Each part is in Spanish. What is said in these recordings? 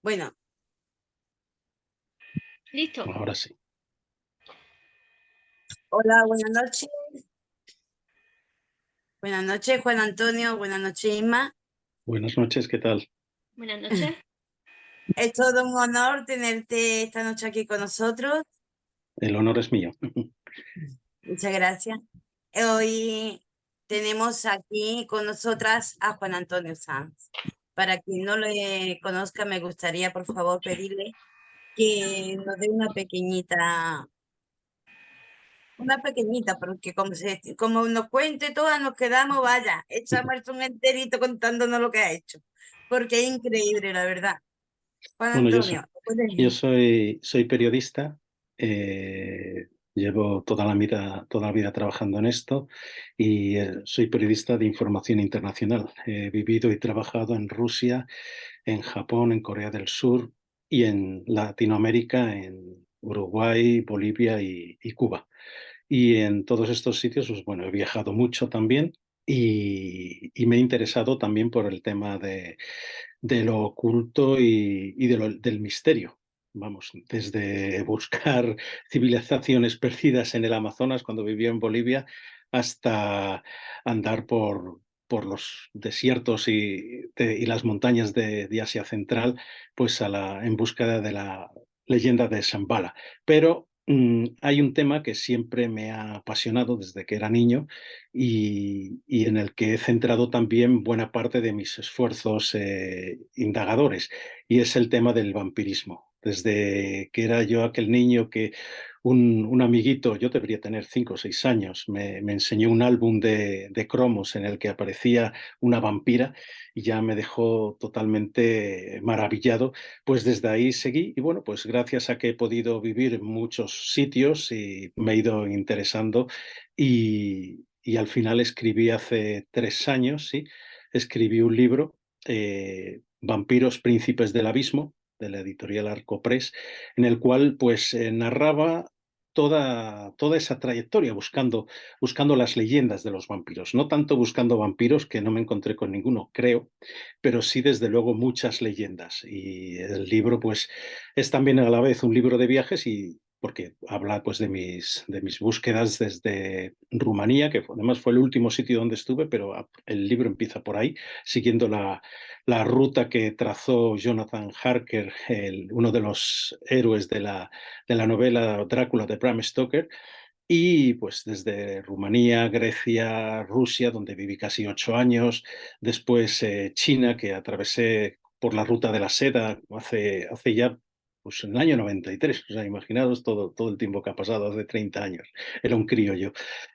Bueno, Listo. Ahora sí. hola, buenas noches. Buenas noches, Juan Antonio. Buenas noches, Inma. Buenas noches, ¿qué tal? Buenas noches. Es todo un honor tenerte esta noche aquí con nosotros. El honor es mío. Muchas gracias. Hoy tenemos aquí con nosotras a Juan Antonio Sanz. Para quien no le conozca, me gustaría, por favor, pedirle que nos dé una pequeñita, porque como nos cuente todas, nos quedamos, vaya, echamos un enterito contándonos lo que ha hecho, porque es increíble, la verdad. Juan Bueno, Antonio, yo puedes. soy periodista, llevo toda la vida trabajando en esto y soy periodista de información internacional. He vivido y trabajado en Rusia, en Japón, en Corea del Sur y en Latinoamérica, en Uruguay, Bolivia y Cuba. Y en todos estos sitios, pues bueno, he viajado mucho también y me he interesado también por el tema de lo oculto y del misterio. Vamos, desde buscar civilizaciones perdidas en el Amazonas cuando vivía en Bolivia hasta andar por los desiertos y las montañas de Asia Central, pues en búsqueda de la leyenda de Shambhala. Pero hay un tema que siempre me ha apasionado desde que era niño y en el que he centrado también buena parte de mis esfuerzos indagadores, y es el tema del vampirismo. Desde que era yo aquel niño que un amiguito, yo debería tener 5 o 6 años, me enseñó un álbum de cromos en el que aparecía una vampira y ya me dejó totalmente maravillado. Pues desde ahí seguí y bueno, pues gracias a que he podido vivir en muchos sitios y me he ido interesando y al final escribí hace 3 años, sí, escribí un libro, Vampiros Príncipes del Abismo, de la editorial Arcopress, en el cual pues narraba toda esa trayectoria buscando las leyendas de los vampiros. No tanto buscando vampiros, que no me encontré con ninguno, creo, pero sí desde luego muchas leyendas. Y el libro pues es también a la vez un libro de viajes y porque habla pues de mis búsquedas desde Rumanía, que además fue el último sitio donde estuve, pero el libro empieza por ahí, siguiendo la ruta que trazó Jonathan Harker, uno de los héroes de la novela Drácula de Bram Stoker, y pues desde Rumanía, Grecia, Rusia, donde viví casi 8 años, después China, que atravesé por la ruta de la seda hace ya, pues en el año 93, o sea, imaginaos todo el tiempo que ha pasado, hace 30 años, era un crío yo.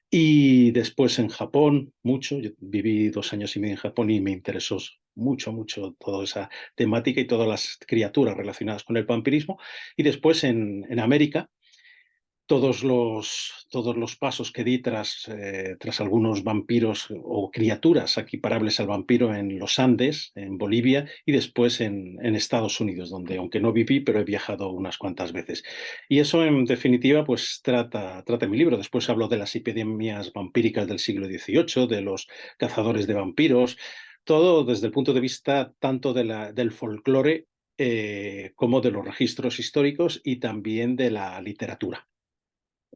Y después en Japón, mucho, yo viví 2 años y medio en Japón y me interesó mucho toda esa temática y todas las criaturas relacionadas con el vampirismo. Y después en América, todos los pasos que di tras algunos vampiros o criaturas equiparables al vampiro en los Andes, en Bolivia, y después en Estados Unidos, donde aunque no viví, pero he viajado unas cuantas veces. Y eso, en definitiva, pues trata mi libro. Después hablo de las epidemias vampíricas del siglo XVIII, de los cazadores de vampiros, todo desde el punto de vista tanto del folclore como de los registros históricos y también de la literatura.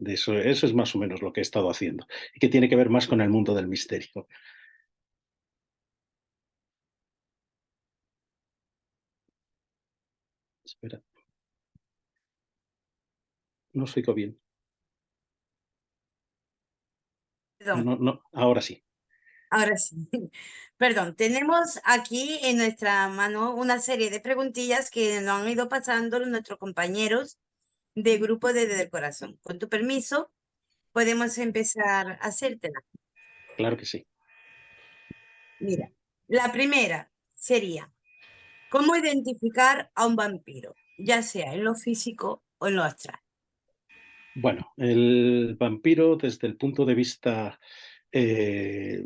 Eso es más o menos lo que he estado haciendo y que tiene que ver más con el mundo del misterio. Espera, no os oigo bien. No, Perdón, no, no, ahora sí. ahora sí. Perdón, tenemos aquí en nuestra mano una serie de preguntillas que nos han ido pasando nuestros compañeros de grupo de Desde el Corazón. Con tu permiso, podemos empezar a hacértela. Claro que sí. Mira, la primera sería, ¿cómo identificar a un vampiro? Ya sea en lo físico o en lo astral. Bueno, el vampiro desde el punto de vista eh,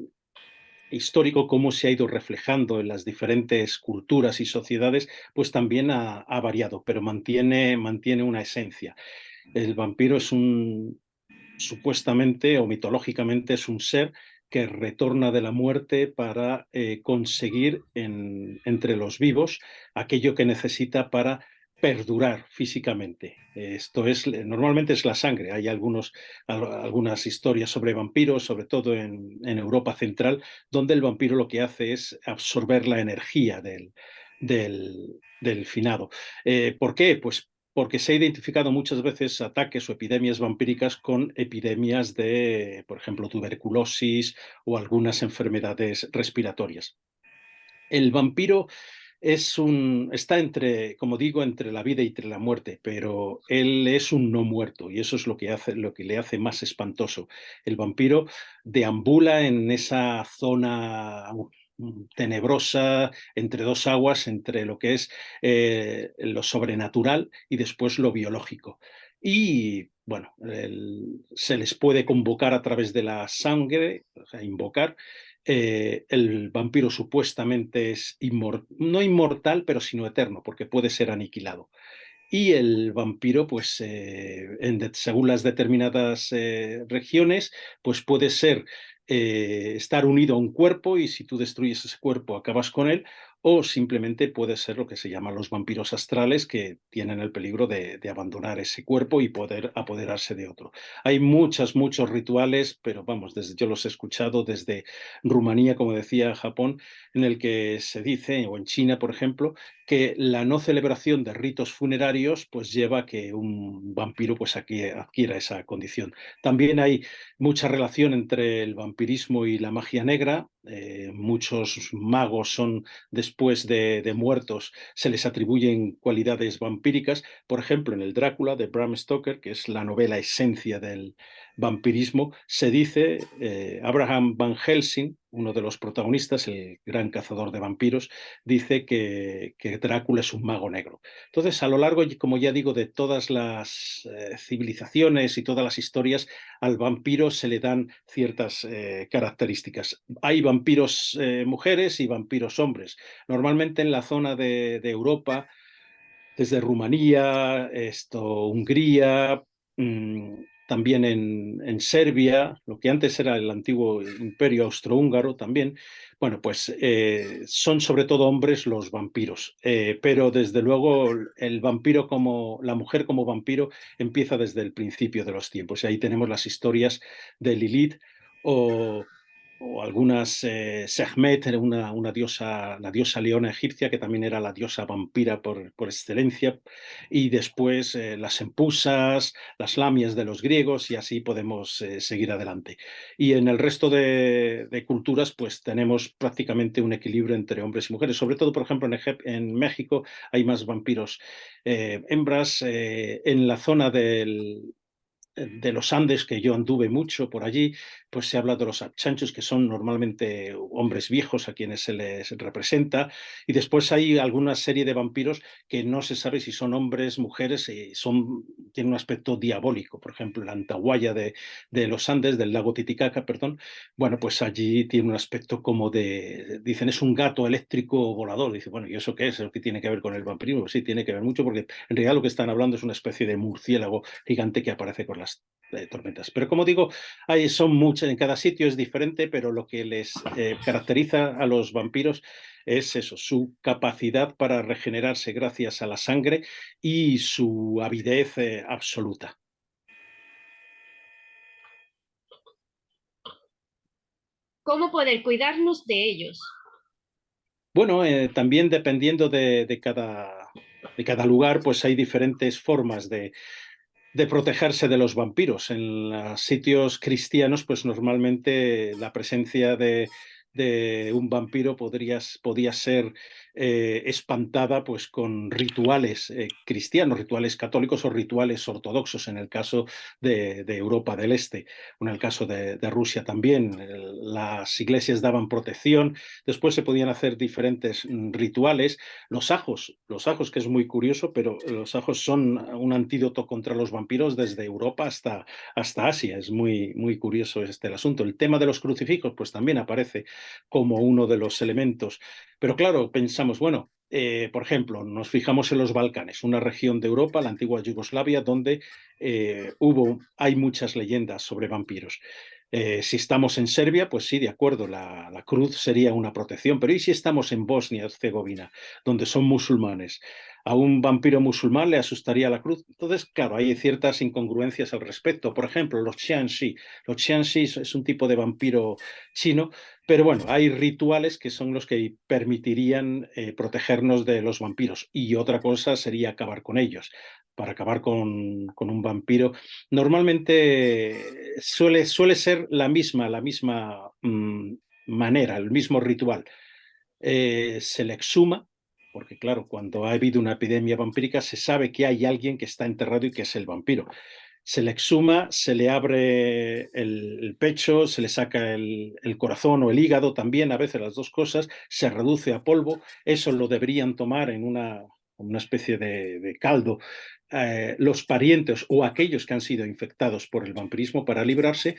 histórico, cómo se ha ido reflejando en las diferentes culturas y sociedades, pues también ha variado, pero mantiene una esencia. El vampiro supuestamente o mitológicamente es un ser que retorna de la muerte para conseguir entre los vivos aquello que necesita para perdurar físicamente. Esto es, normalmente es la sangre. Hay algunas historias sobre vampiros, sobre todo en Europa Central, donde el vampiro lo que hace es absorber la energía del finado. ¿Por qué? Pues porque se ha identificado muchas veces ataques o epidemias vampíricas con epidemias de, por ejemplo, tuberculosis o algunas enfermedades respiratorias. El vampiro está entre, como digo, entre la vida y entre la muerte, pero él es un no muerto y eso es lo que le hace más espantoso. El vampiro deambula en esa zona tenebrosa entre dos aguas, entre lo que es lo sobrenatural y después lo biológico. Y bueno, se les puede convocar a través de la sangre, o sea, invocar. El vampiro supuestamente es no inmortal, pero sino eterno, porque puede ser aniquilado. Y el vampiro, pues según las determinadas regiones, pues puede ser estar unido a un cuerpo y si tú destruyes ese cuerpo acabas con él, o simplemente puede ser lo que se llaman los vampiros astrales, que tienen el peligro de abandonar ese cuerpo y poder apoderarse de otro. Hay muchos rituales, pero vamos, yo los he escuchado desde Rumanía, como decía, Japón, en el que se dice, o en China, por ejemplo, que la no celebración de ritos funerarios pues lleva a que un vampiro pues adquiera esa condición. También hay mucha relación entre el vampirismo y la magia negra. Muchos magos son, después de muertos, se les atribuyen cualidades vampíricas. Por ejemplo, en el Drácula de Bram Stoker, que es la novela esencia del vampirismo, se dice, Abraham Van Helsing, uno de los protagonistas, el gran cazador de vampiros, dice que Drácula es un mago negro. Entonces, a lo largo, como ya digo, de todas las civilizaciones y todas las historias, al vampiro se le dan ciertas características. Hay vampiros mujeres y vampiros hombres. Normalmente en la zona de Europa, desde Rumanía, Hungría, también en Serbia, lo que antes era el antiguo imperio austrohúngaro también, bueno, pues son sobre todo hombres los vampiros, pero desde luego el vampiro la mujer como vampiro empieza desde el principio de los tiempos y ahí tenemos las historias de Lilith o algunas, Sekhmet era una diosa, la diosa leona egipcia, que también era la diosa vampira por excelencia, y después las empusas, las lamias de los griegos, y así podemos seguir adelante. Y en el resto de culturas, pues tenemos prácticamente un equilibrio entre hombres y mujeres. Sobre todo, por ejemplo, en México hay más vampiros hembras. En la zona de los Andes, que yo anduve mucho por allí, pues se habla de los achanchos, que son normalmente hombres viejos a quienes se les representa, y después hay alguna serie de vampiros que no se sabe si son hombres, mujeres, y tienen un aspecto diabólico. Por ejemplo, la Antahuaya de los Andes, del lago Titicaca, perdón, bueno, pues allí tiene un aspecto como dicen, es un gato eléctrico volador. Dice, bueno, ¿y eso qué es? ¿Eso qué tiene que ver con el vampirismo? Pues sí, tiene que ver mucho, porque en realidad lo que están hablando es una especie de murciélago gigante que aparece con las tormentas. Pero como digo, son muchas, en cada sitio es diferente, pero lo que les caracteriza a los vampiros es eso, su capacidad para regenerarse gracias a la sangre y su avidez absoluta. ¿Cómo poder cuidarnos de ellos? Bueno, también dependiendo de cada lugar, pues hay diferentes formas de protegerse de los vampiros. En los sitios cristianos, pues normalmente la presencia de un vampiro podía ser espantada pues con rituales cristianos, rituales católicos o rituales ortodoxos en el caso de Europa del Este, o en el caso de Rusia también. Las iglesias daban protección, después se podían hacer diferentes rituales. Los ajos, que es muy curioso, pero los ajos son un antídoto contra los vampiros desde Europa hasta Asia. Es muy curioso el asunto. El tema de los crucifijos, pues también aparece como uno de los elementos. Pero claro, pensamos, bueno, por ejemplo, nos fijamos en los Balcanes, una región de Europa, la antigua Yugoslavia, donde hay muchas leyendas sobre vampiros. Si estamos en Serbia, pues sí, de acuerdo, la cruz sería una protección, pero ¿y si estamos en Bosnia-Herzegovina, donde son musulmanes? ¿A un vampiro musulmán le asustaría la cruz? Entonces, claro, hay ciertas incongruencias al respecto. Por ejemplo, los Xianxi. Los Xianxi es un tipo de vampiro chino, pero bueno, hay rituales que son los que permitirían protegernos de los vampiros. Y otra cosa sería acabar con ellos. Para acabar con un vampiro, normalmente suele ser la misma manera, el mismo ritual. Se le exhuma, porque claro, cuando ha habido una epidemia vampírica se sabe que hay alguien que está enterrado y que es el vampiro. Se le exhuma, se le abre el pecho, se le saca el corazón o el hígado también, a veces las dos cosas, se reduce a polvo. Eso lo deberían tomar en una especie de caldo los parientes o aquellos que han sido infectados por el vampirismo para librarse,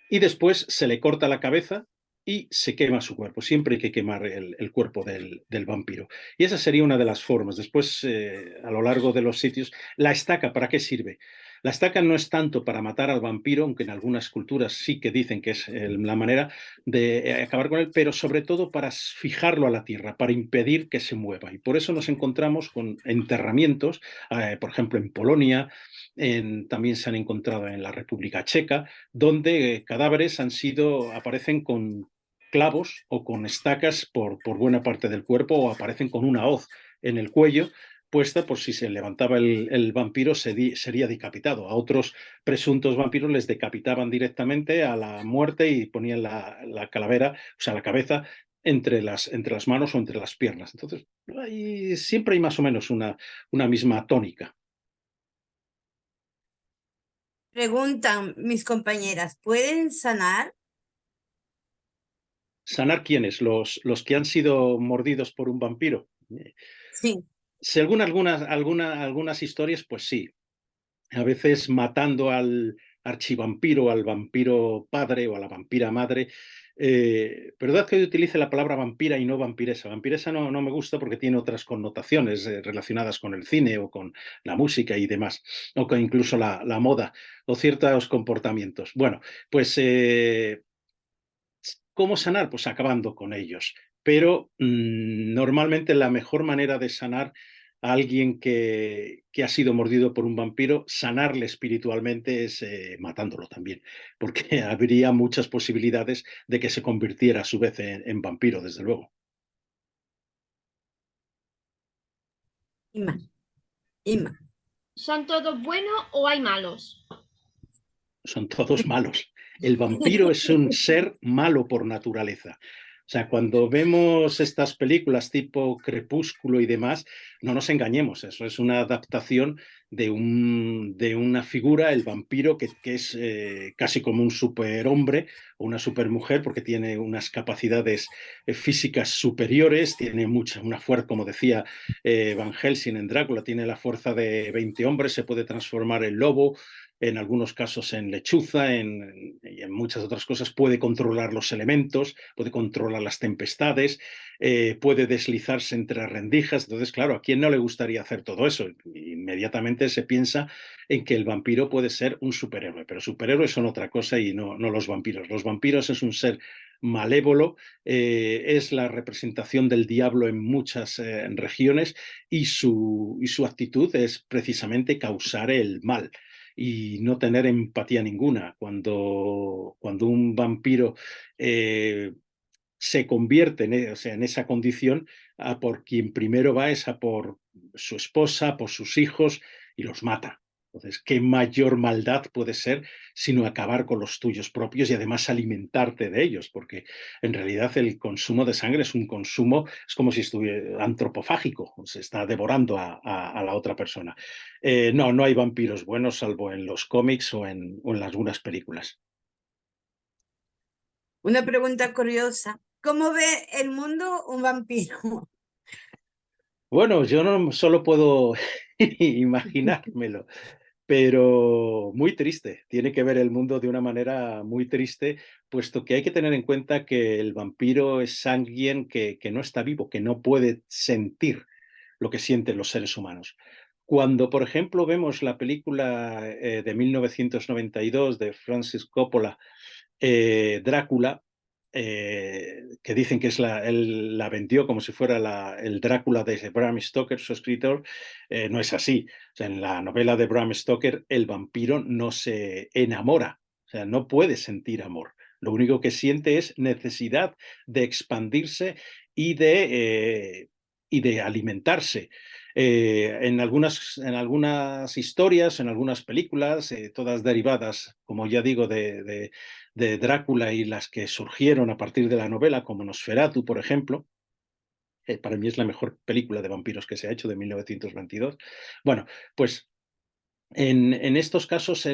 y después se le corta la cabeza y se quema su cuerpo. Siempre hay que quemar el cuerpo del vampiro. Y esa sería una de las formas. Después, a lo largo de los sitios, la estaca, ¿para qué sirve? La estaca no es tanto para matar al vampiro, aunque en algunas culturas sí que dicen que es la manera de acabar con él, pero sobre todo para fijarlo a la tierra, para impedir que se mueva. Y por eso nos encontramos con enterramientos, por ejemplo, en Polonia, también se han encontrado en la República Checa, donde cadáveres aparecen con clavos o con estacas por buena parte del cuerpo, o aparecen con una hoz en el cuello puesta por si se levantaba el vampiro sería decapitado. A otros presuntos vampiros les decapitaban directamente a la muerte y ponían la calavera, o sea, la cabeza entre las manos o entre las piernas. Entonces, siempre hay más o menos una misma tónica. Preguntan mis compañeras, ¿pueden sanar? ¿Sanar quiénes? Los que han sido mordidos por un vampiro. Sí. Según algunas historias, pues sí. A veces matando al archivampiro, al vampiro padre o a la vampira madre. Verdad que yo utilice la palabra vampira y no vampiresa. Vampiresa no me gusta porque tiene otras connotaciones relacionadas con el cine o con la música y demás, o con incluso la moda o ciertos comportamientos. Bueno, pues ¿cómo sanar? Pues acabando con ellos. Pero normalmente la mejor manera de sanar a alguien que ha sido mordido por un vampiro, sanarle espiritualmente es matándolo también, porque habría muchas posibilidades de que se convirtiera a su vez en vampiro, desde luego. Ima, Ima. ¿Son todos buenos o hay malos? Son todos malos. El vampiro es un ser malo por naturaleza. O sea, cuando vemos estas películas tipo Crepúsculo y demás, no nos engañemos, eso es una adaptación de una figura, el vampiro, que es casi como un superhombre o una supermujer, porque tiene unas capacidades físicas superiores, tiene una fuerza, como decía Van Helsing en Drácula, tiene la fuerza de 20 hombres, se puede transformar en lobo, en algunos casos en lechuza, y en muchas otras cosas, puede controlar los elementos, puede controlar las tempestades, puede deslizarse entre rendijas. Entonces, claro, ¿a quién no le gustaría hacer todo eso? Inmediatamente se piensa en que el vampiro puede ser un superhéroe, pero superhéroes son otra cosa y no los vampiros. Los vampiros es un ser malévolo, es la representación del diablo en muchas regiones, y su actitud es precisamente causar el mal y no tener empatía ninguna. Cuando un vampiro se convierte o sea, en esa condición, a por quien primero va es a por su esposa, por sus hijos, y los mata. Entonces, ¿qué mayor maldad puede ser sino acabar con los tuyos propios y además alimentarte de ellos? Porque en realidad el consumo de sangre es un consumo, es como si estuviera antropofágico, se está devorando a la otra persona. No hay vampiros buenos salvo en los cómics o en algunas películas. Una pregunta curiosa. ¿Cómo ve el mundo un vampiro? Bueno, yo no solo puedo imaginármelo, pero muy triste. Tiene que ver el mundo de una manera muy triste, puesto que hay que tener en cuenta que el vampiro es alguien que no está vivo, que no puede sentir lo que sienten los seres humanos. Cuando, por ejemplo, vemos la película de 1992 de Francis Coppola, Drácula, que dicen que él la vendió como si fuera el Drácula de Bram Stoker, su escritor, no es así. O sea, en la novela de Bram Stoker, el vampiro no se enamora, o sea, no puede sentir amor. Lo único que siente es necesidad de expandirse y de alimentarse. En algunas historias, en algunas películas, todas derivadas, como ya digo, de Drácula y las que surgieron a partir de la novela, como Nosferatu, por ejemplo. Para mí es la mejor película de vampiros que se ha hecho, de 1922. Bueno, pues en estos casos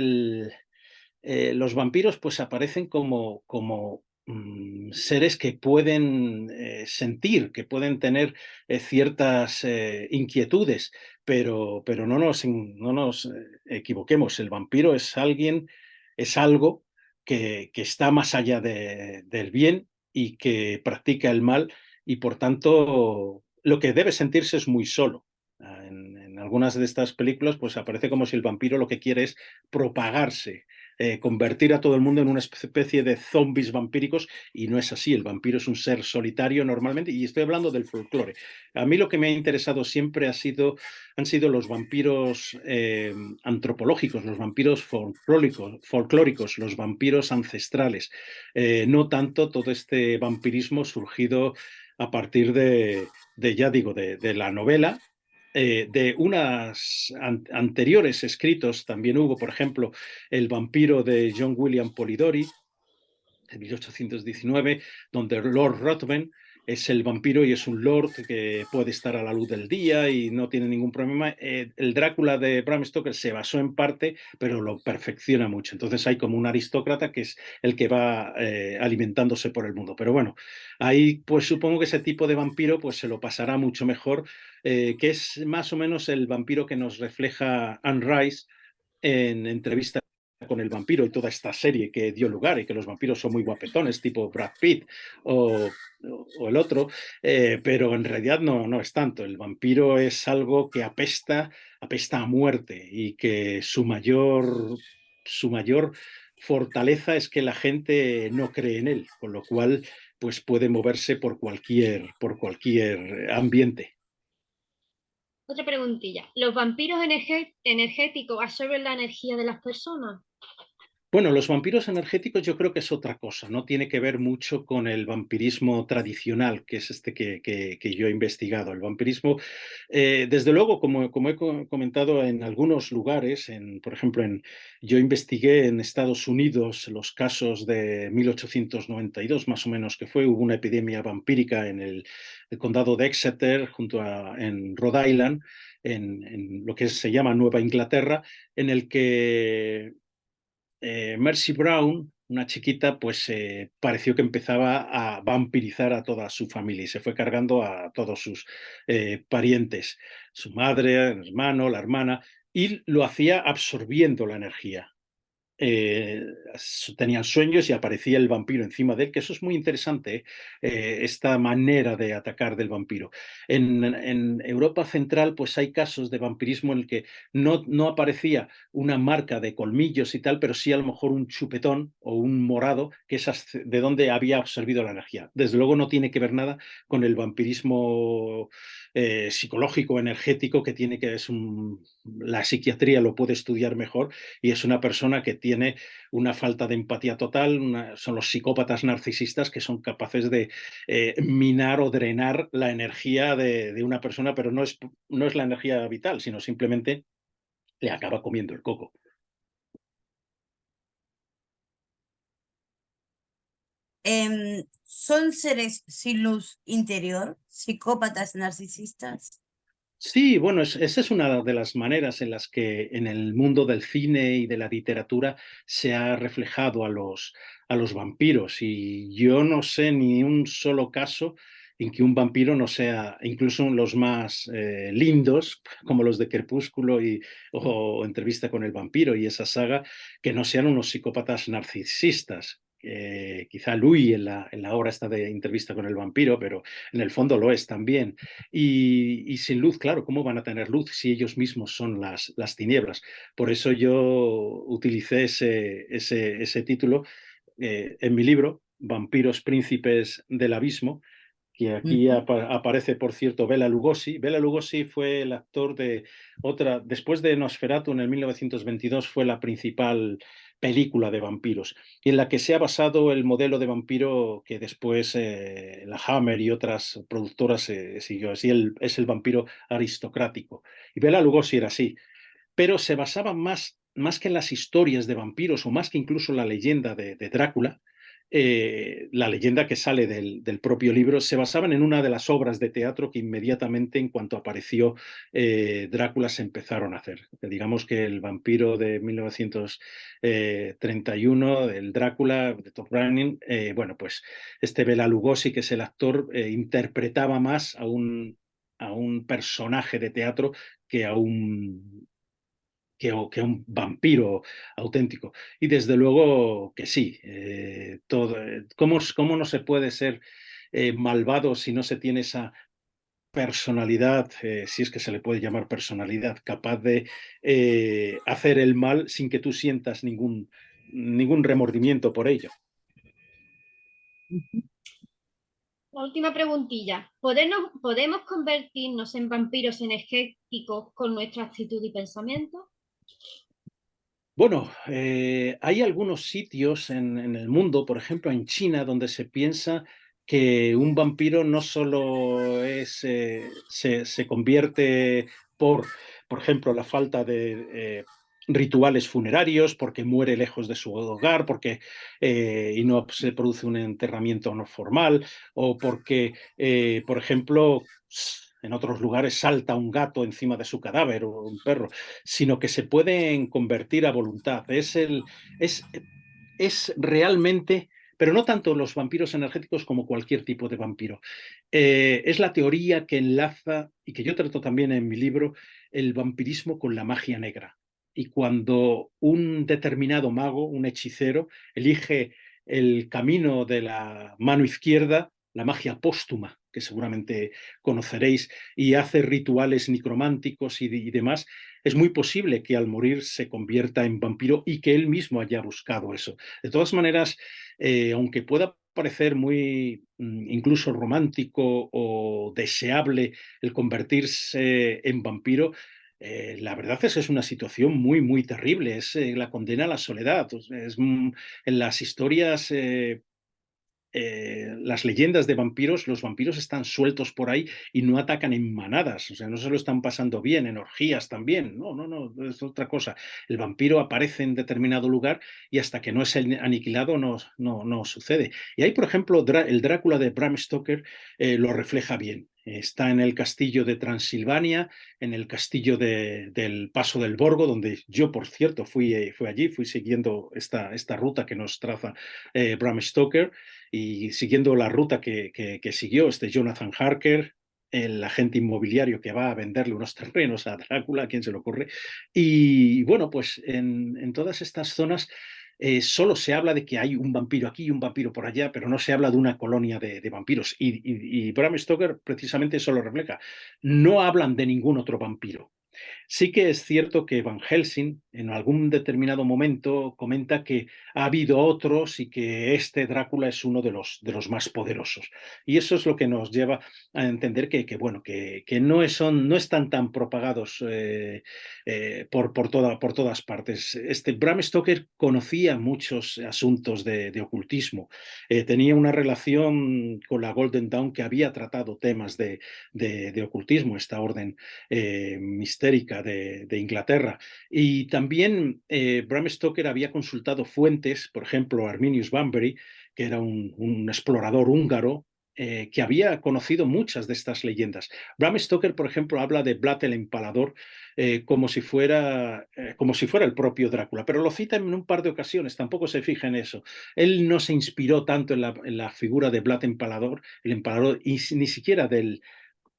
los vampiros pues aparecen como seres que pueden sentir, que pueden tener ciertas inquietudes, pero no nos equivoquemos. El vampiro es es algo que está más allá del bien y que practica el mal, y por tanto lo que debe sentirse es muy solo. En algunas de estas películas pues aparece como si el vampiro lo que quiere es propagarse, convertir a todo el mundo en una especie de zombies vampíricos, y no es así. El vampiro es un ser solitario normalmente, y estoy hablando del folclore. A mí lo que me ha interesado siempre han sido los vampiros antropológicos, los vampiros folclóricos, los vampiros ancestrales, no tanto todo este vampirismo surgido a partir ya digo, de la novela. De unas anteriores escritos también hubo, por ejemplo, El vampiro de John William Polidori, de 1819, donde Lord Ruthven es el vampiro y es un lord que puede estar a la luz del día y no tiene ningún problema. El Drácula de Bram Stoker se basó en parte, pero lo perfecciona mucho. Entonces hay como un aristócrata que es el que va alimentándose por el mundo. Pero bueno, ahí pues supongo que ese tipo de vampiro pues se lo pasará mucho mejor, que es más o menos el vampiro que nos refleja Anne Rice en Entrevista con el vampiro y toda esta serie que dio lugar, y que los vampiros son muy guapetones, tipo Brad Pitt o el otro, pero en realidad no es tanto. El vampiro es algo que apesta a muerte, y que su mayor fortaleza es que la gente no cree en él, con lo cual pues puede moverse por cualquier ambiente. Otra preguntilla. ¿Los vampiros energéticos absorben la energía de las personas? Bueno, los vampiros energéticos yo creo que es otra cosa, no tiene que ver mucho con el vampirismo tradicional, que es este que yo he investigado. El vampirismo, desde luego, como he comentado en algunos lugares, por ejemplo, yo investigué en Estados Unidos los casos de 1892, más o menos, hubo una epidemia vampírica en el condado de Exeter, en Rhode Island, en lo que se llama Nueva Inglaterra, en el que Mercy Brown, una chiquita, pues pareció que empezaba a vampirizar a toda su familia y se fue cargando a todos sus parientes, su madre, el hermano, la hermana, y lo hacía absorbiendo la energía. eh, Tenían sueños y aparecía el vampiro encima de él, que eso es muy interesante, esta manera de atacar del vampiro. En Europa Central, pues hay casos de vampirismo en el que no aparecía una marca de colmillos y tal, pero sí a lo mejor un chupetón o un morado, que es de donde había absorbido la energía. Desde luego no tiene que ver nada con el vampirismo psicológico, energético, la psiquiatría lo puede estudiar mejor, y es una persona que tiene una falta de empatía total. Son los psicópatas narcisistas, que son capaces de minar o drenar la energía de una persona, pero no es la energía vital, sino simplemente le acaba comiendo el coco. ¿Son seres sin luz interior, psicópatas narcisistas? Sí, bueno, esa es una de las maneras en las que en el mundo del cine y de la literatura se ha reflejado a los vampiros. Y yo no sé ni un solo caso en que un vampiro no sea, incluso los más lindos, como los de Crepúsculo o Entrevista con el vampiro y esa saga, que no sean unos psicópatas narcisistas. Quizá Louis en la obra esta de Entrevista con el vampiro, pero en el fondo lo es también. Y sin luz, claro, ¿cómo van a tener luz si ellos mismos son las tinieblas? Por eso yo utilicé ese título, en mi libro, Vampiros Príncipes del Abismo, que aquí aparece, por cierto, Bela Lugosi. Bela Lugosi fue el actor de después de Nosferatu en el 1922, fue la principal película de vampiros, y en la que se ha basado el modelo de vampiro que después la Hammer y otras productoras siguió. Así es el vampiro aristocrático. Y Bela Lugosi era así, pero se basaba más que en las historias de vampiros o más que incluso la leyenda de Drácula. La leyenda que sale del propio libro se basaban en una de las obras de teatro que inmediatamente en cuanto apareció Drácula se empezaron a hacer. Digamos que el vampiro de 1931, el Drácula de Todd Browning, bueno, pues este Bela Lugosi, que es el actor, interpretaba más a un personaje de teatro que a un un vampiro auténtico. Y desde luego que sí, ¿cómo no se puede ser malvado si no se tiene esa personalidad, si es que se le puede llamar personalidad, capaz de hacer el mal sin que tú sientas ningún remordimiento por ello? La última preguntilla. ¿Podemos convertirnos en vampiros energéticos con nuestra actitud y pensamiento? Bueno, hay algunos sitios en el mundo, por ejemplo en China, donde se piensa que un vampiro no solo se convierte por ejemplo, la falta de rituales funerarios, porque muere lejos de su hogar, y no se produce un enterramiento no formal, o porque, por ejemplo, en otros lugares salta un gato encima de su cadáver o un perro, sino que se pueden convertir a voluntad. Es realmente, pero no tanto los vampiros energéticos como cualquier tipo de vampiro. Es la teoría que enlaza, y que yo trato también en mi libro, el vampirismo con la magia negra. Y cuando un determinado mago, un hechicero, elige el camino de la mano izquierda, la magia póstuma, que seguramente conoceréis, y hace rituales necrománticos y demás, es muy posible que al morir se convierta en vampiro y que él mismo haya buscado eso. De todas maneras, aunque pueda parecer muy incluso romántico o deseable el convertirse en vampiro, la verdad es que es una situación muy, muy terrible. Es la condena a la soledad. En las historias las leyendas de vampiros, los vampiros están sueltos por ahí y no atacan en manadas, o sea, no se lo están pasando bien, en orgías también, no, es otra cosa. El vampiro aparece en determinado lugar y hasta que no es aniquilado no sucede. Y ahí, por ejemplo, el Drácula de Bram Stoker lo refleja bien. Está en el castillo de Transilvania, en el castillo del Paso del Borgo, donde yo, por cierto, fui allí, fui siguiendo esta ruta que nos traza Bram Stoker, y siguiendo la ruta que siguió este Jonathan Harker, el agente inmobiliario que va a venderle unos terrenos a Drácula, ¿a quién se le ocurre? Y bueno, pues en todas estas zonas solo se habla de que hay un vampiro aquí y un vampiro por allá, pero no se habla de una colonia de vampiros. Y Bram Stoker precisamente eso lo refleja. No hablan de ningún otro vampiro. Sí que es cierto que Van Helsing en algún determinado momento comenta que ha habido otros y que este Drácula es uno de los más poderosos. Y eso es lo que nos lleva a entender bueno, que no están tan propagados por todas partes. Bram Stoker conocía muchos asuntos de ocultismo. Tenía una relación con la Golden Dawn que había tratado temas de ocultismo, esta orden mistérica de Inglaterra. Y también Bram Stoker había consultado fuentes, por ejemplo, Arminius Bunbury, que era un explorador húngaro, que había conocido muchas de estas leyendas. Bram Stoker, por ejemplo, habla de Vlad el Empalador como si fuera el propio Drácula, pero lo cita en un par de ocasiones, tampoco se fija en eso. Él no se inspiró tanto en la figura de Vlad el Empalador, y ni siquiera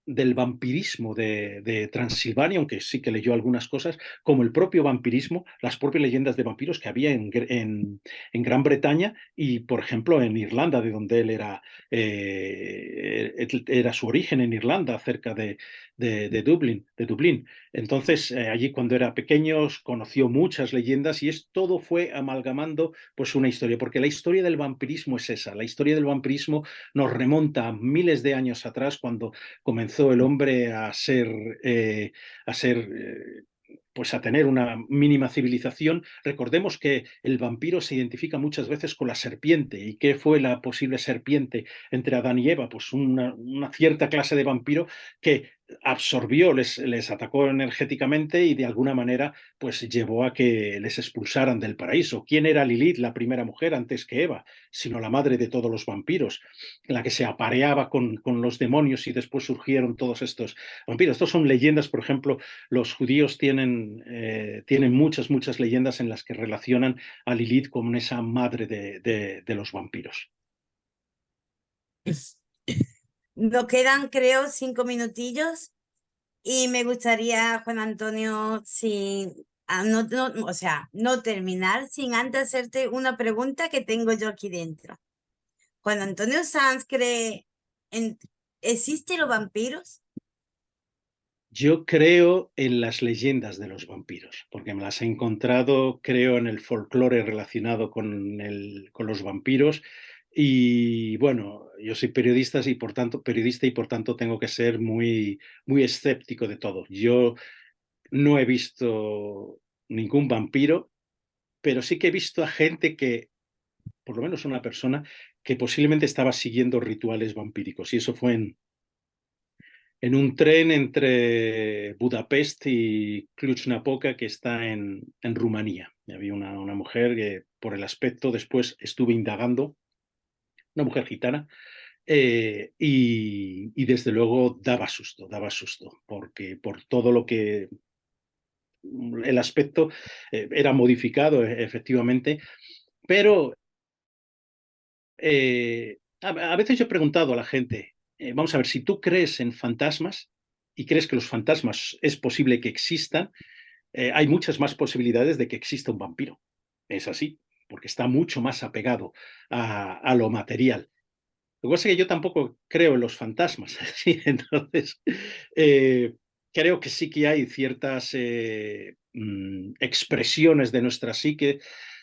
del vampirismo de Transilvania, aunque sí que leyó algunas cosas, como el propio vampirismo, las propias leyendas de vampiros que había en Gran Bretaña y, por ejemplo, en Irlanda, de donde él era su origen, en Irlanda, cerca de Dublín. Entonces, allí cuando era pequeño conoció muchas leyendas y todo fue amalgamando pues una historia, porque la historia del vampirismo es esa, la historia del vampirismo nos remonta a miles de años atrás cuando comenzó el hombre pues a tener una mínima civilización. Recordemos que el vampiro se identifica muchas veces con la serpiente. ¿Y qué fue la posible serpiente entre Adán y Eva? Pues una cierta clase de vampiro que absorbió, les atacó energéticamente y de alguna manera pues llevó a que les expulsaran del paraíso. ¿Quién era Lilith, la primera mujer antes que Eva? Sino la madre de todos los vampiros, la que se apareaba con los demonios y después surgieron todos estos vampiros. Estos son leyendas, por ejemplo, los judíos tienen muchas leyendas en las que relacionan a Lilith con esa madre de los vampiros. Nos quedan, creo, 5 minutillos y me gustaría, Juan Antonio, no terminar sin antes hacerte una pregunta que tengo yo aquí dentro. Juan Antonio Sanz cree ¿existen los vampiros? Yo creo en las leyendas de los vampiros, porque me las he encontrado, creo en el folclore relacionado con los vampiros. Y bueno, yo soy periodista y por tanto tengo que ser muy escéptico de todo. Yo no he visto ningún vampiro, pero sí que he visto a gente que, por lo menos una persona, que posiblemente estaba siguiendo rituales vampíricos. Y eso fue en un tren entre Budapest y Cluj-Napoca, que está en Rumanía. Y había una mujer que, por el aspecto, después estuve indagando, una mujer gitana, y desde luego daba susto, porque por todo lo que el aspecto era modificado, efectivamente, pero a veces yo he preguntado a la gente, vamos a ver, si tú crees en fantasmas y crees que los fantasmas es posible que existan, hay muchas más posibilidades de que exista un vampiro. Es así, porque está mucho más apegado a lo material. Lo que pasa es que yo tampoco creo en los fantasmas, ¿sí? Entonces, creo que sí que hay ciertas expresiones de nuestra psique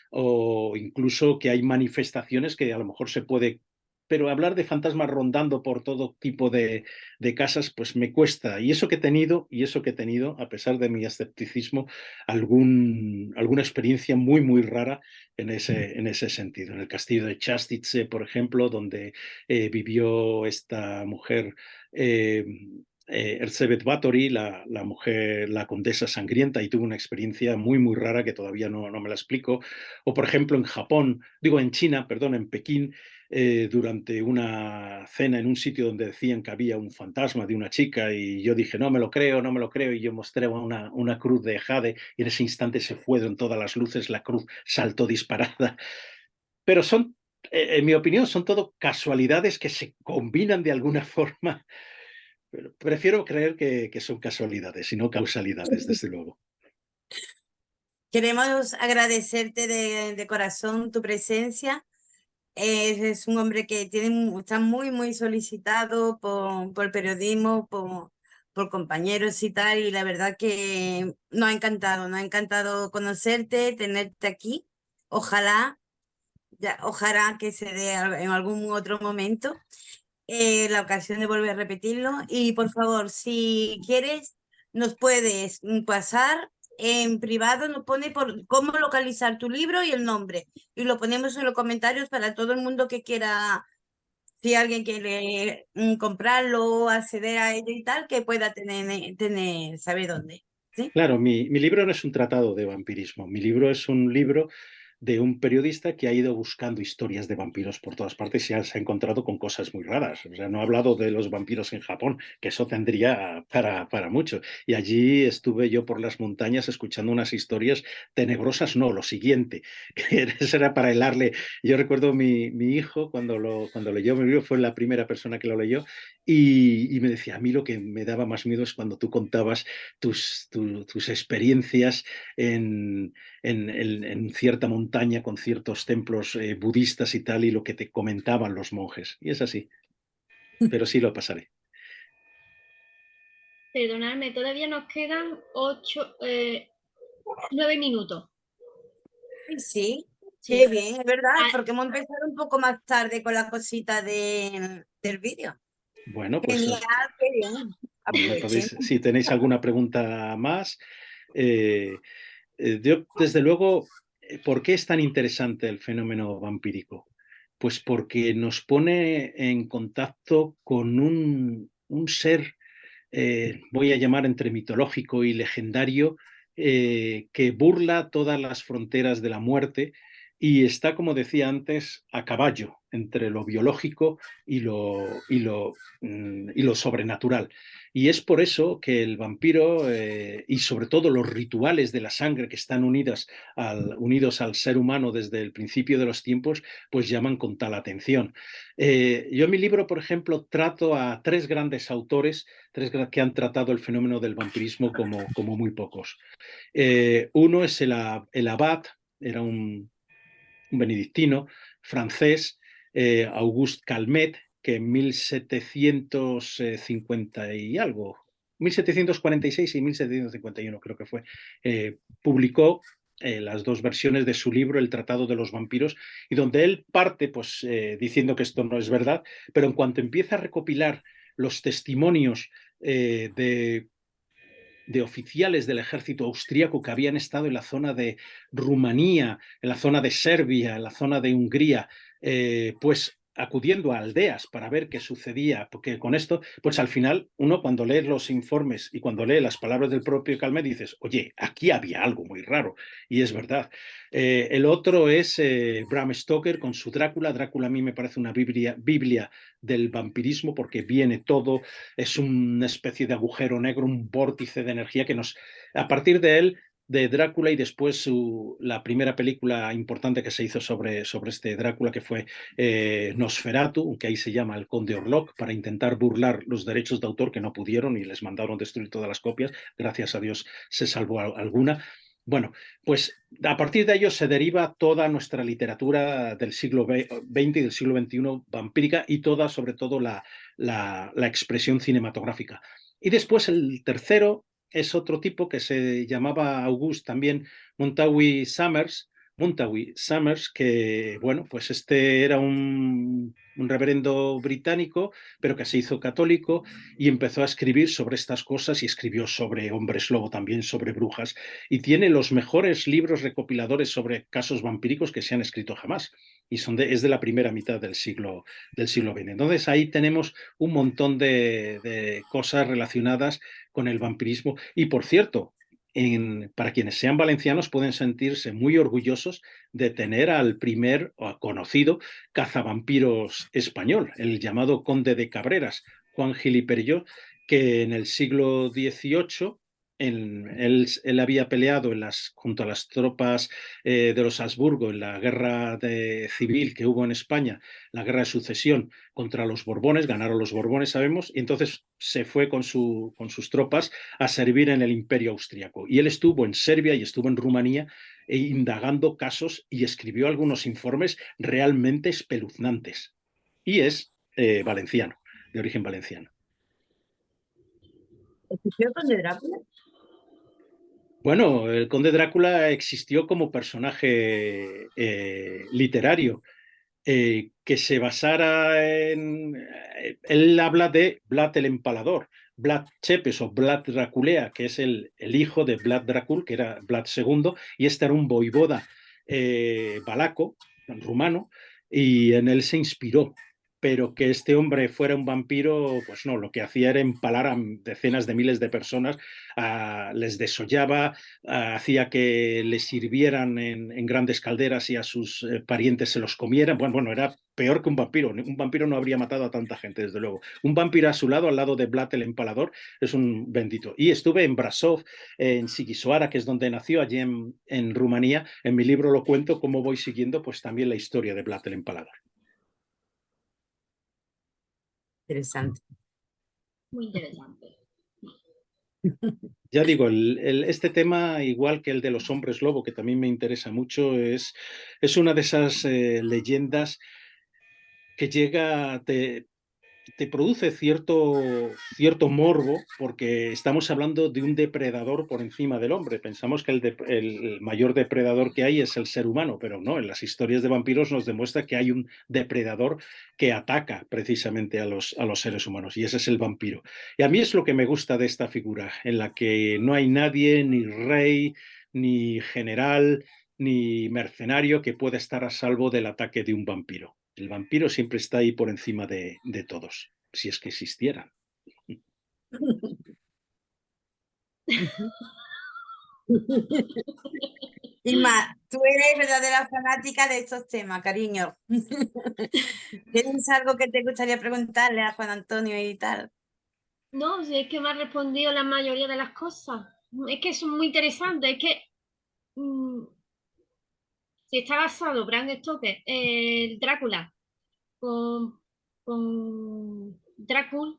o incluso que hay manifestaciones que a lo mejor se puede. Pero hablar de fantasmas rondando por todo tipo de casas, pues me cuesta. Y eso que he tenido, a pesar de mi escepticismo, alguna experiencia muy rara en ese sentido. En el castillo de Chastice, por ejemplo, donde vivió esta mujer, Erzsébet Báthory, la mujer, la condesa sangrienta, y tuvo una experiencia muy rara que todavía no me la explico. O, por ejemplo, en China, perdón, en Pekín, durante una cena en un sitio donde decían que había un fantasma de una chica y yo dije, no me lo creo, y yo mostré una cruz de jade y en ese instante se fueron todas las luces, la cruz saltó disparada. Pero en mi opinión, son todo casualidades que se combinan de alguna forma. Pero prefiero creer que son casualidades y no causalidades, desde luego. Queremos agradecerte de corazón tu presencia. Es un hombre que está muy solicitado por el periodismo, por compañeros y tal, y la verdad que nos ha encantado conocerte, tenerte aquí. Ojalá, ojalá que se dé en algún otro momento la ocasión de volver a repetirlo. Y por favor, si quieres, nos puedes pasar en privado, nos pone por cómo localizar tu libro y el nombre. Y lo ponemos en los comentarios para todo el mundo que quiera, si alguien quiere comprarlo, acceder a ello y tal, que pueda saber dónde. ¿Sí? Claro, mi libro no es un tratado de vampirismo. Mi libro es un libro de un periodista que ha ido buscando historias de vampiros por todas partes y se ha encontrado con cosas muy raras. O sea, no he hablado de los vampiros en Japón, que eso tendría para mucho. Y allí estuve yo por las montañas escuchando unas historias tenebrosas. No, lo siguiente, eso era para helarle. Yo recuerdo mi hijo cuando leyó mi libro, fue la primera persona que lo leyó y me decía, a mí lo que me daba más miedo es cuando tú contabas tus experiencias en cierta montaña con ciertos templos budistas y tal, y lo que te comentaban los monjes. Y es así, pero sí lo pasaré. Perdonadme, todavía nos quedan 9 minutos. Sí, Sí. qué bien, es verdad, Ah, porque hemos empezado un poco más tarde con la cosita del vídeo. Bueno, pues Genial, qué bien. me Aprovechen. podéis, si tenéis alguna pregunta más. Yo, desde luego, ¿por qué es tan interesante el fenómeno vampírico? Pues porque nos pone en contacto con un ser, voy a llamar entre mitológico y legendario, que burla todas las fronteras de la muerte y está, como decía antes, a caballo entre lo biológico y lo sobrenatural. Y es por eso que el vampiro y sobre todo los rituales de la sangre que están unidos al ser humano desde el principio de los tiempos, pues llaman con tal atención. Yo en mi libro, por ejemplo, trato a tres grandes autores, que han tratado el fenómeno del vampirismo como muy pocos. Uno es el abad, era un benedictino francés, Auguste Calmet, que en 1750 y algo, 1746 y 1751 creo que fue, publicó las dos versiones de su libro El Tratado de los Vampiros, y donde él parte pues, diciendo que esto no es verdad, pero en cuanto empieza a recopilar los testimonios de oficiales del ejército austríaco que habían estado en la zona de Rumanía, en la zona de Serbia, en la zona de Hungría, pues acudiendo a aldeas para ver qué sucedía, porque con esto, pues al final uno cuando lee los informes y cuando lee las palabras del propio Calmet dices, oye, aquí había algo muy raro, y es verdad. El otro es Bram Stoker con su Drácula. Drácula a mí me parece una biblia del vampirismo porque viene todo, es una especie de agujero negro, un vórtice de energía que nos, a partir de él, de Drácula y después la primera película importante que se hizo sobre este Drácula, que fue Nosferatu, que ahí se llama El Conde Orlok, para intentar burlar los derechos de autor que no pudieron y les mandaron destruir todas las copias. Gracias a Dios se salvó alguna. Bueno, pues a partir de ello se deriva toda nuestra literatura del siglo XX y del siglo XXI vampírica y toda, sobre todo, la expresión cinematográfica. Y después el tercero es otro tipo que se llamaba August también Montague Summers, que bueno, pues este era un reverendo británico, pero que se hizo católico y empezó a escribir sobre estas cosas y escribió sobre hombres lobo también, sobre brujas, y tiene los mejores libros recopiladores sobre casos vampíricos que se han escrito jamás, y es de la primera mitad del siglo XX. Entonces ahí tenemos un montón de cosas relacionadas con el vampirismo. Y por cierto, para quienes sean valencianos pueden sentirse muy orgullosos de tener al primer o conocido cazavampiros español, el llamado Conde de Cabreras, Juan Gil y Perelló, que en el siglo XVIII él había peleado junto a las tropas de los Habsburgo en la guerra civil que hubo en España, la guerra de sucesión contra los Borbones, ganaron los Borbones, sabemos, y entonces se fue con sus tropas a servir en el Imperio Austriaco. Y él estuvo en Serbia y estuvo en Rumanía indagando casos y escribió algunos informes realmente espeluznantes. Y es valenciano, de origen valenciano. ¿Existió con de Drácula? Bueno, el Conde Drácula existió como personaje literario que se basara en... Él habla de Vlad el Empalador, Vlad Chepes o Vlad Draculea, que es el hijo de Vlad Dracul, que era Vlad II, y este era un voivoda valaco, rumano, y en él se inspiró. Pero que este hombre fuera un vampiro, pues no, lo que hacía era empalar a decenas de miles de personas, les desollaba, hacía que les sirvieran en grandes calderas y a sus parientes se los comieran. Bueno, era peor que un vampiro. Un vampiro no habría matado a tanta gente, desde luego. Un vampiro a su lado, al lado de Vlad el Empalador, es un bendito. Y estuve en Brasov, en Sighisoara, que es donde nació, allí en Rumanía. En mi libro lo cuento cómo voy siguiendo pues también la historia de Vlad el Empalador. Interesante. Muy interesante. Ya digo, este tema, igual que el de los hombres lobo, que también me interesa mucho, es una de esas leyendas que llega te produce cierto morbo porque estamos hablando de un depredador por encima del hombre. Pensamos que el mayor depredador que hay es el ser humano, pero no, en las historias de vampiros nos demuestra que hay un depredador que ataca precisamente a los seres humanos, y ese es el vampiro. Y a mí es lo que me gusta de esta figura, en la que no hay nadie, ni rey, ni general, ni mercenario que pueda estar a salvo del ataque de un vampiro. El vampiro siempre está ahí por encima de todos, si es que existiera. Ujú. Inma, tú eres verdadera fanática de estos temas, cariño. ¿Tienes algo que te gustaría preguntarle a Juan Antonio y tal? No, si es que me ha respondido la mayoría de las cosas. Es que son muy interesantes. Es que mm, si está basado Bram Stoker, el Drácula, con, con Drácula,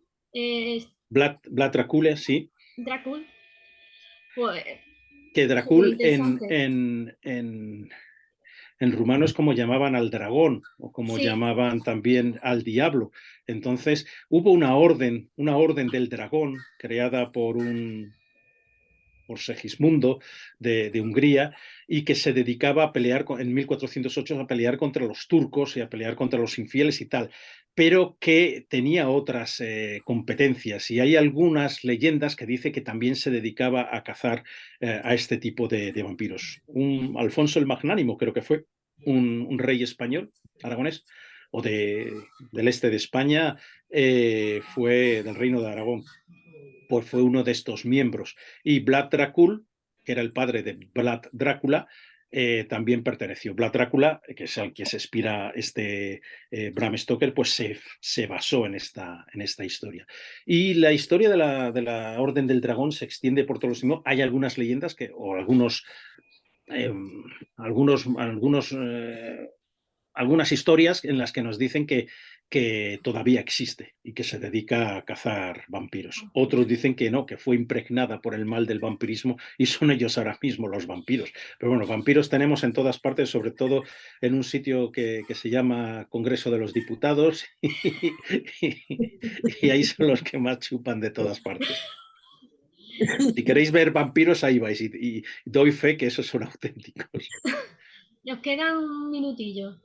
Vlad Dracula, sí. Drácula, pues Que súper Dracul interesante. en rumano es como llamaban al dragón o como Sí, llamaban también al diablo. Entonces hubo una orden del dragón creada por Segismundo de Hungría, y que se dedicaba a pelear en 1408 a pelear contra los turcos y a pelear contra los infieles y tal, pero que tenía otras competencias, y hay algunas leyendas que dice que también se dedicaba a cazar a este tipo de vampiros. Alfonso el Magnánimo creo que fue un rey español, aragonés, o del este de España, fue del reino de Aragón, pues fue uno de estos miembros. Y Vlad Dracul, que era el padre de Vlad Drácula, también perteneció. Vlad Drácula, que es al que se inspira Bram Stoker, pues se basó en esta historia. Y la historia de la Orden del Dragón se extiende por todos los mundos. Hay algunas leyendas o eh, algunas historias en las que nos dicen que todavía existe y que se dedica a cazar vampiros. Otros dicen que no, que fue impregnada por el mal del vampirismo y son ellos ahora mismo los vampiros. Pero bueno, vampiros tenemos en todas partes, sobre todo en un sitio que se llama Congreso de los Diputados y ahí son los que más chupan de todas partes. Si queréis ver vampiros, ahí vais, y doy fe que esos son auténticos. nos queda un minutillo,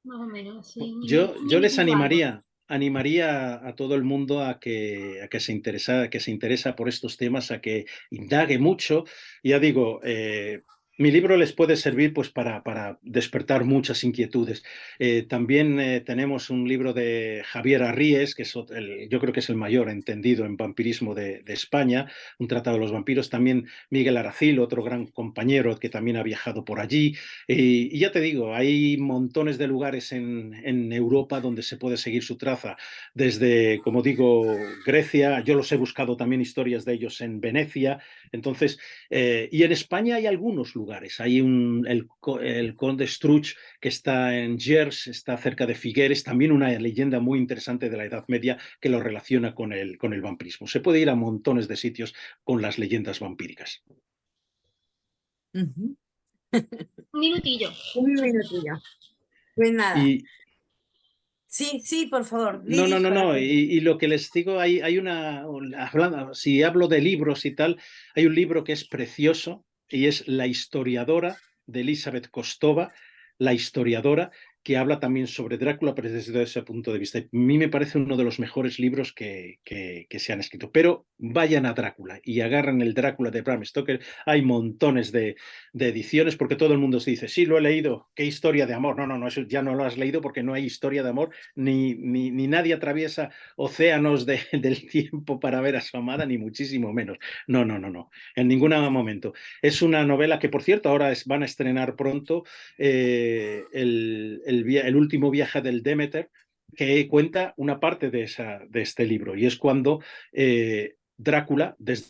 más o menos, así, Yo, un yo les minutito algo. animaría a todo el mundo que se interesa por estos temas, a que indague mucho. Ya digo, mi libro les puede servir pues para despertar muchas inquietudes. También tenemos un libro de Javier Arríes, que es yo creo que es el mayor entendido en vampirismo de España, un tratado de los vampiros. También Miguel Aracil, otro gran compañero que también ha viajado por allí. Y ya te digo, hay montones de lugares en Europa donde se puede seguir su traza, desde, como digo, Grecia. Yo los he buscado también, historias de ellos en Venecia. Entonces, y en España hay algunos lugares. Hay el Conde Struch, que está en Gers, está cerca de Figueres, también una leyenda muy interesante de la Edad Media que lo relaciona con el vampirismo. Se puede ir a montones de sitios con las leyendas vampíricas. Ujú. Un minutillo. Un minutillo. Pues nada. Y, Sí, sí, por favor. No, no, no, no. Corazón. Y lo que les digo, si hablo de libros y tal, hay un libro que es precioso y es La historiadora de Elizabeth Kostova, La historiadora, que habla también sobre Drácula, pero desde ese punto de vista. A mí me parece uno de los mejores libros que se han escrito. Pero vayan a Drácula y agarren el Drácula de Bram Stoker. Hay montones de ediciones, porque todo el mundo se dice, sí, lo he leído, qué historia de amor. No, no, no, eso ya no lo has leído, porque no hay historia de amor, ni nadie atraviesa océanos del tiempo para ver a su amada, ni muchísimo menos. No, no, no, no, en ningún momento. Es una novela que, por cierto, ahora van a estrenar pronto, el último viaje del Demeter, que cuenta una parte de este libro, y es cuando Drácula, desde